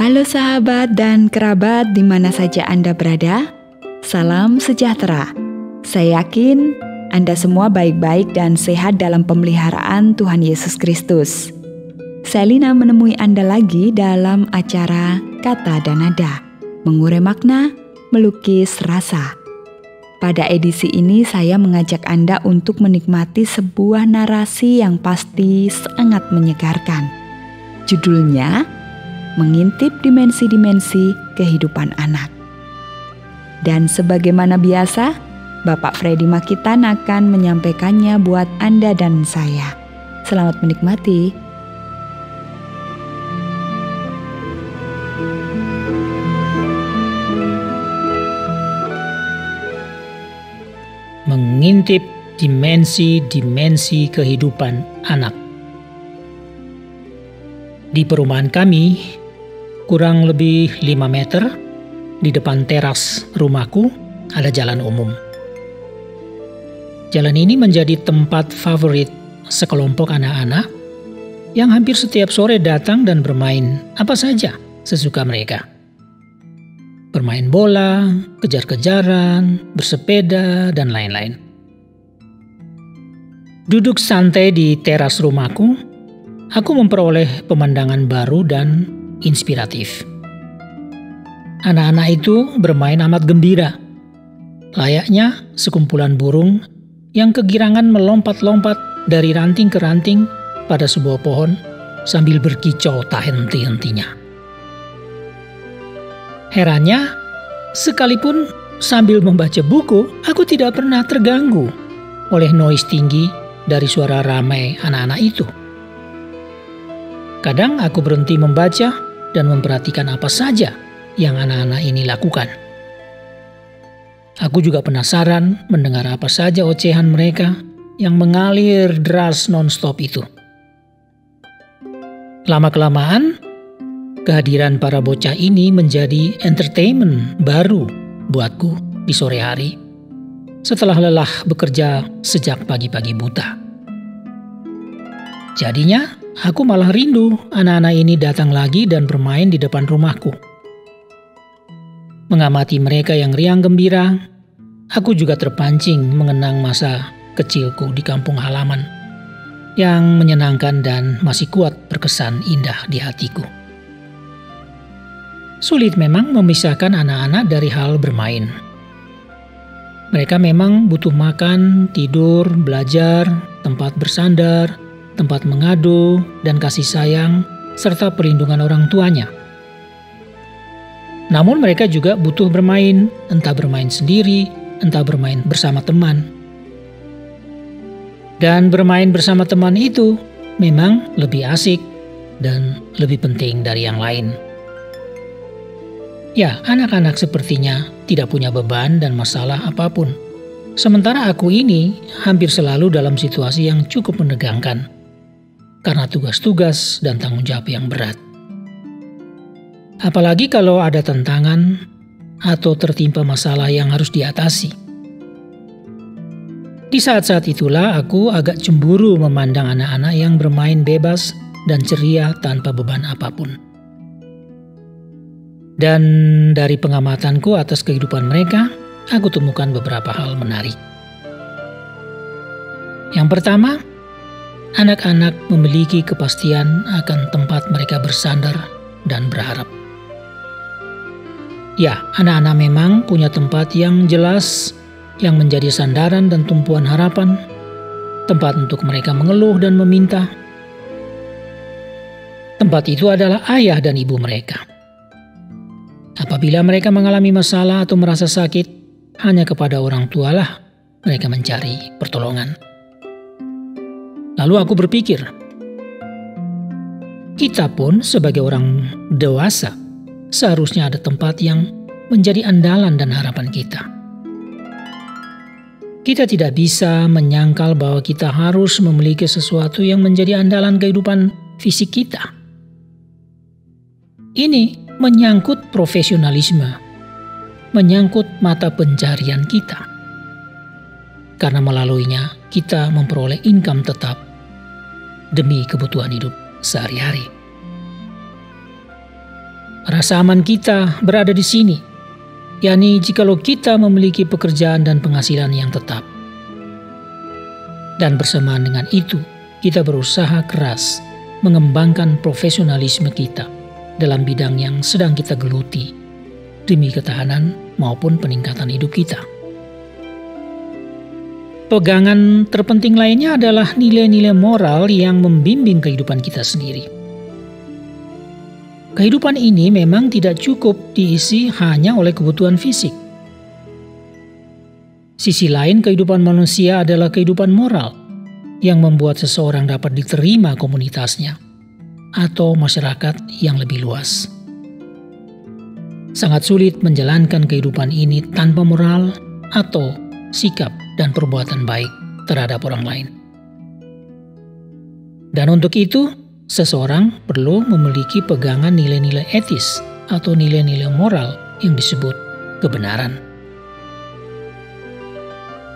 Halo sahabat dan kerabat di mana saja Anda berada, salam sejahtera. Saya yakin Anda semua baik-baik dan sehat dalam pemeliharaan Tuhan Yesus Kristus. Selina menemui Anda lagi dalam acara Kata dan Nada, mengurai makna, melukis rasa. Pada edisi ini saya mengajak Anda untuk menikmati sebuah narasi yang pasti sangat menyegarkan. Judulnya, Mengintip dimensi-dimensi kehidupan anak. Dan sebagaimana biasa, Bapak Freddy Makitan akan menyampaikannya buat Anda dan saya. Selamat menikmati. Mengintip dimensi-dimensi kehidupan anak. Di perumahan kami, kurang lebih 5 meter, di depan teras rumahku ada jalan umum. Jalan ini menjadi tempat favorit sekelompok anak-anak yang hampir setiap sore datang dan bermain apa saja sesuka mereka. Bermain bola, kejar-kejaran, bersepeda, dan lain-lain. Duduk santai di teras rumahku, aku memperoleh pemandangan baru dan inspiratif. Anak-anak itu bermain amat gembira, layaknya sekumpulan burung yang kegirangan melompat-lompat dari ranting ke ranting pada sebuah pohon sambil berkicau tak henti-hentinya. Herannya, sekalipun sambil membaca buku, aku tidak pernah terganggu oleh noise tinggi dari suara ramai anak-anak itu. Kadang aku berhenti membaca dan memperhatikan apa saja yang anak-anak ini lakukan. Aku juga penasaran mendengar apa saja ocehan mereka yang mengalir deras non-stop itu. Lama-kelamaan, kehadiran para bocah ini menjadi entertainment baru buatku di sore hari setelah lelah bekerja sejak pagi-pagi buta. Jadinya, aku malah rindu anak-anak ini datang lagi dan bermain di depan rumahku. Mengamati mereka yang riang gembira, aku juga terpancing mengenang masa kecilku di kampung halaman yang menyenangkan dan masih kuat berkesan indah di hatiku. Sulit memang memisahkan anak-anak dari hal bermain. Mereka memang butuh makan, tidur, belajar, tempat bersandar, tempat mengadu, dan kasih sayang, serta perlindungan orang tuanya. Namun mereka juga butuh bermain, entah bermain sendiri, entah bermain bersama teman. Dan bermain bersama teman itu memang lebih asik dan lebih penting dari yang lain. Ya, anak-anak sepertinya tidak punya beban dan masalah apapun. Sementara aku ini hampir selalu dalam situasi yang cukup menegangkan karena tugas-tugas dan tanggung jawab yang berat. Apalagi kalau ada tantangan atau tertimpa masalah yang harus diatasi. Di saat-saat itulah aku agak cemburu memandang anak-anak yang bermain bebas dan ceria tanpa beban apapun. Dan dari pengamatanku atas kehidupan mereka, aku temukan beberapa hal menarik. Yang pertama, anak-anak memiliki kepastian akan tempat mereka bersandar dan berharap. Ya, anak-anak memang punya tempat yang jelas yang menjadi sandaran dan tumpuan harapan, tempat untuk mereka mengeluh dan meminta. Tempat itu adalah ayah dan ibu mereka. Apabila mereka mengalami masalah atau merasa sakit, hanya kepada orang tualah mereka mencari pertolongan. Lalu aku berpikir, kita pun sebagai orang dewasa seharusnya ada tempat yang menjadi andalan dan harapan kita. Kita tidak bisa menyangkal bahwa kita harus memiliki sesuatu yang menjadi andalan kehidupan fisik kita. Ini menyangkut profesionalisme, menyangkut mata pencarian kita. Karena melaluinya kita memperoleh income tetap demi kebutuhan hidup sehari-hari. Rasa aman kita berada di sini, yakni jikalau kita memiliki pekerjaan dan penghasilan yang tetap. Dan bersamaan dengan itu, kita berusaha keras mengembangkan profesionalisme kita dalam bidang yang sedang kita geluti demi ketahanan maupun peningkatan hidup kita. Pegangan terpenting lainnya adalah nilai-nilai moral yang membimbing kehidupan kita sendiri. Kehidupan ini memang tidak cukup diisi hanya oleh kebutuhan fisik. Sisi lain kehidupan manusia adalah kehidupan moral yang membuat seseorang dapat diterima komunitasnya atau masyarakat yang lebih luas. Sangat sulit menjalankan kehidupan ini tanpa moral atau sikap dan perbuatan baik terhadap orang lain. Dan untuk itu, seseorang perlu memiliki pegangan nilai-nilai etis atau nilai-nilai moral yang disebut kebenaran.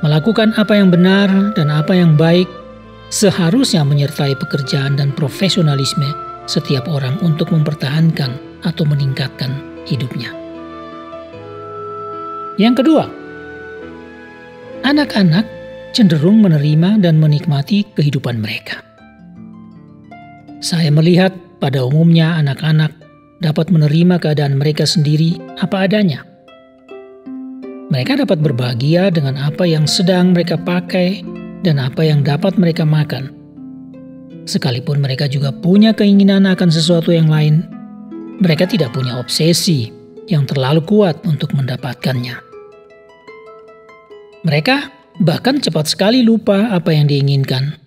Melakukan apa yang benar dan apa yang baik seharusnya menyertai pekerjaan dan profesionalisme setiap orang untuk mempertahankan atau meningkatkan hidupnya. Yang kedua, anak-anak cenderung menerima dan menikmati kehidupan mereka. Saya melihat pada umumnya anak-anak dapat menerima keadaan mereka sendiri apa adanya. Mereka dapat berbahagia dengan apa yang sedang mereka pakai dan apa yang dapat mereka makan. Sekalipun mereka juga punya keinginan akan sesuatu yang lain, mereka tidak punya obsesi yang terlalu kuat untuk mendapatkannya. Mereka bahkan cepat sekali lupa apa yang diinginkan,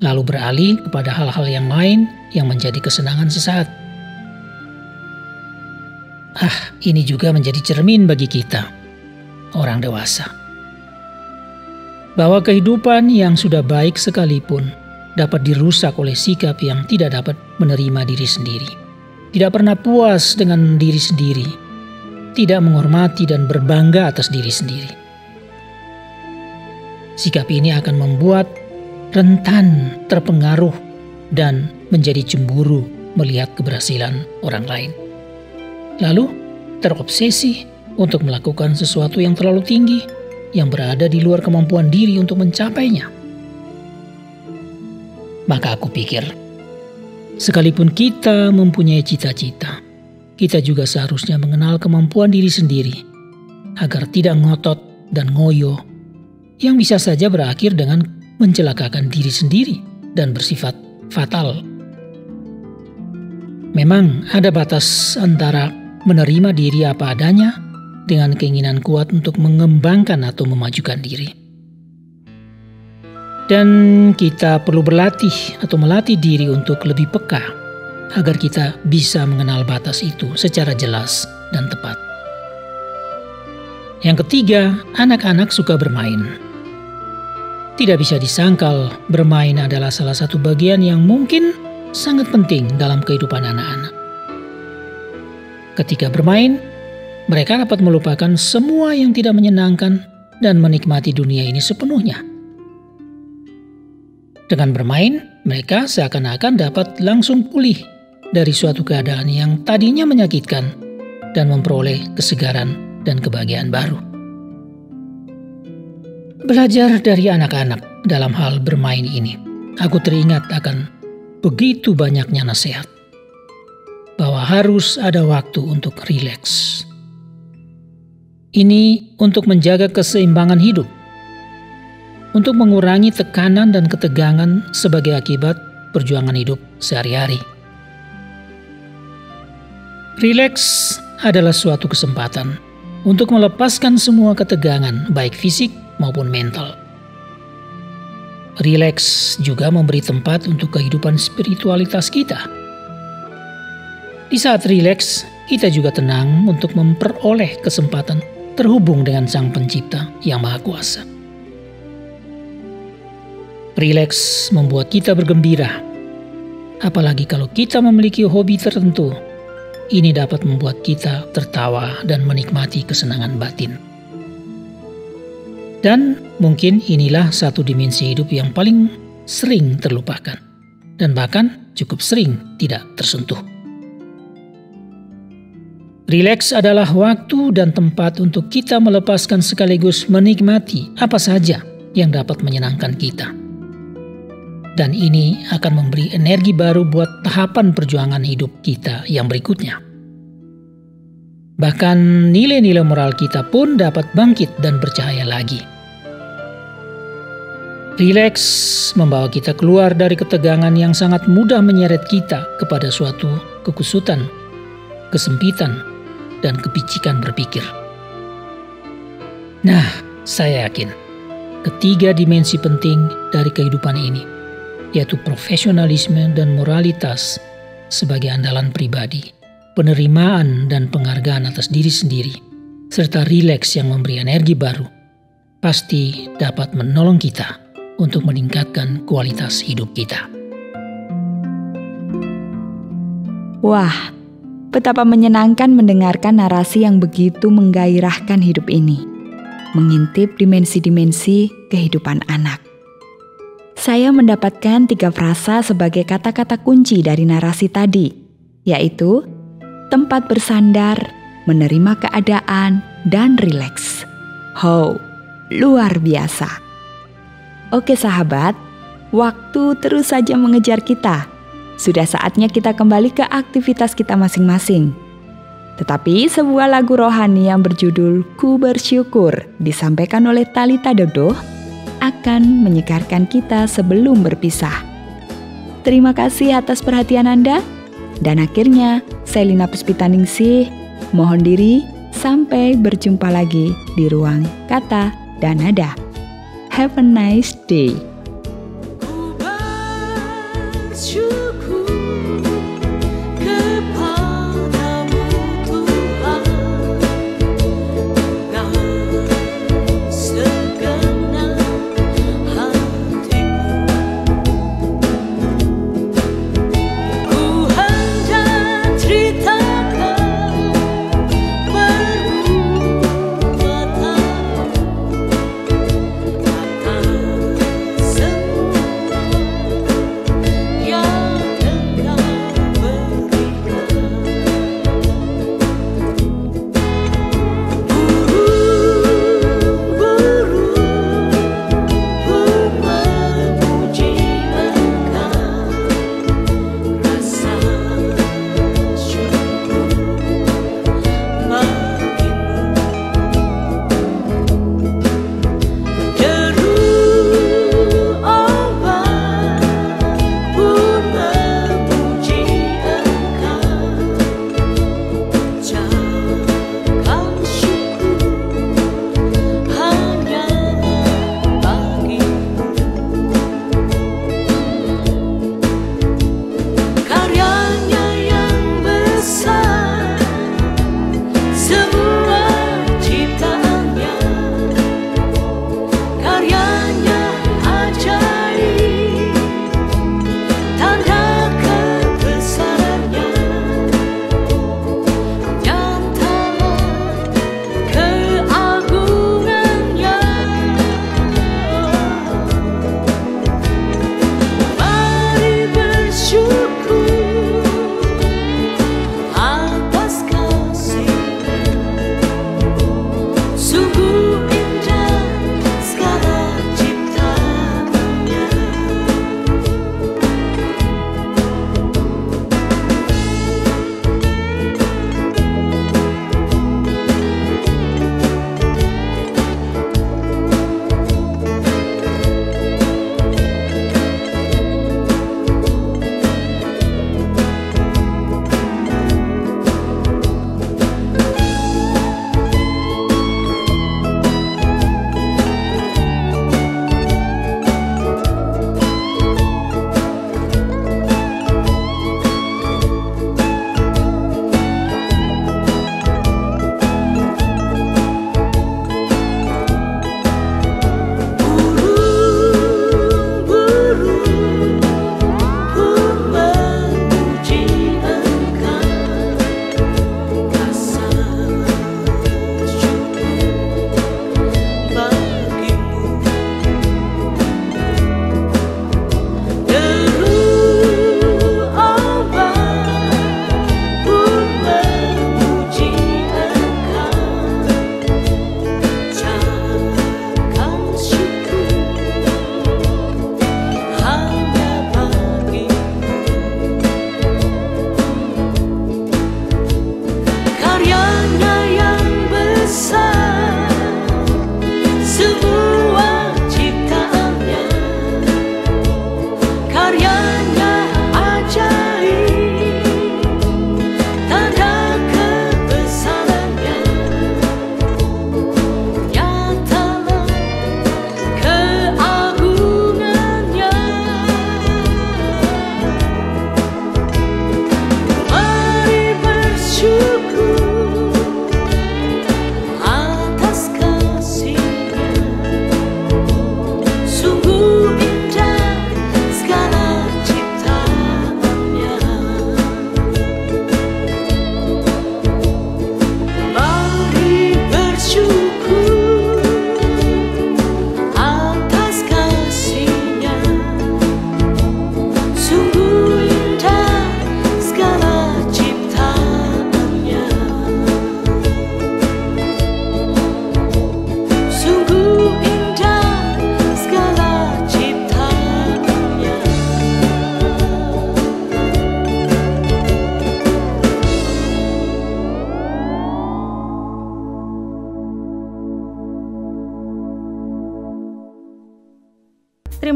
lalu beralih kepada hal-hal yang lain yang menjadi kesenangan sesaat. Ini juga menjadi cermin bagi kita, orang dewasa, bahwa kehidupan yang sudah baik sekalipun dapat dirusak oleh sikap yang tidak dapat menerima diri sendiri, tidak pernah puas dengan diri sendiri, tidak menghormati dan berbangga atas diri sendiri. Sikap ini akan membuat rentan terpengaruh dan menjadi cemburu melihat keberhasilan orang lain. Lalu terobsesi untuk melakukan sesuatu yang terlalu tinggi yang berada di luar kemampuan diri untuk mencapainya. Maka aku pikir, sekalipun kita mempunyai cita-cita, kita juga seharusnya mengenal kemampuan diri sendiri agar tidak ngotot dan ngoyo yang bisa saja berakhir dengan mencelakakan diri sendiri dan bersifat fatal. Memang ada batas antara menerima diri apa adanya dengan keinginan kuat untuk mengembangkan atau memajukan diri. Dan kita perlu berlatih atau melatih diri untuk lebih peka agar kita bisa mengenal batas itu secara jelas dan tepat. Yang ketiga, anak-anak suka bermain. Tidak bisa disangkal, bermain adalah salah satu bagian yang mungkin sangat penting dalam kehidupan anak-anak. Ketika bermain, mereka dapat melupakan semua yang tidak menyenangkan dan menikmati dunia ini sepenuhnya. Dengan bermain, mereka seakan-akan dapat langsung pulih dari suatu keadaan yang tadinya menyakitkan dan memperoleh kesegaran dan kebahagiaan baru. Belajar dari anak-anak dalam hal bermain ini, aku teringat akan begitu banyaknya nasihat bahwa harus ada waktu untuk rileks. Ini untuk menjaga keseimbangan hidup, untuk mengurangi tekanan dan ketegangan sebagai akibat perjuangan hidup sehari-hari. Rileks adalah suatu kesempatan untuk melepaskan semua ketegangan, baik fisik maupun mental. Rileks juga memberi tempat untuk kehidupan spiritualitas kita. Di saat rileks, kita juga tenang untuk memperoleh kesempatan terhubung dengan Sang Pencipta yang Maha Kuasa. Rileks membuat kita bergembira. Apalagi kalau kita memiliki hobi tertentu, ini dapat membuat kita tertawa dan menikmati kesenangan batin. Dan mungkin inilah satu dimensi hidup yang paling sering terlupakan dan bahkan cukup sering tidak tersentuh. Rileks adalah waktu dan tempat untuk kita melepaskan sekaligus menikmati apa saja yang dapat menyenangkan kita. Dan ini akan memberi energi baru buat tahapan perjuangan hidup kita yang berikutnya. Bahkan nilai-nilai moral kita pun dapat bangkit dan bercahaya lagi. Rileks membawa kita keluar dari ketegangan yang sangat mudah menyeret kita kepada suatu kekusutan, kesempitan, dan kepicikan berpikir. Nah, saya yakin ketiga dimensi penting dari kehidupan ini, yaitu profesionalisme dan moralitas sebagai andalan pribadi, penerimaan dan penghargaan atas diri sendiri, serta rileks yang memberi energi baru, pasti dapat menolong kita untuk meningkatkan kualitas hidup kita. Wah, betapa menyenangkan mendengarkan narasi yang begitu menggairahkan hidup ini, mengintip dimensi-dimensi kehidupan anak. Saya mendapatkan 3 frasa sebagai kata-kata kunci dari narasi tadi, yaitu tempat bersandar, menerima keadaan, dan rileks. Luar biasa. Oke sahabat, waktu terus saja mengejar kita. Sudah saatnya kita kembali ke aktivitas kita masing-masing. Tetapi sebuah lagu rohani yang berjudul Ku Bersyukur disampaikan oleh Talita Dodo akan menyegarkan kita sebelum berpisah. Terima kasih atas perhatian Anda. Dan akhirnya, saya Lina Puspitaningsih mohon diri sampai berjumpa lagi di ruang kata dan nada. Have a nice day. Yeah.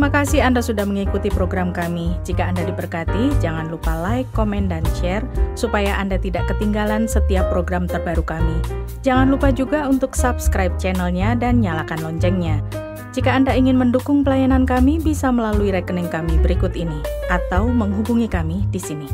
Terima kasih Anda sudah mengikuti program kami. Jika Anda diberkati, jangan lupa like, komen, dan share supaya Anda tidak ketinggalan setiap program terbaru kami. Jangan lupa juga untuk subscribe channelnya dan nyalakan loncengnya. Jika Anda ingin mendukung pelayanan kami, bisa melalui rekening kami berikut ini atau menghubungi kami di sini.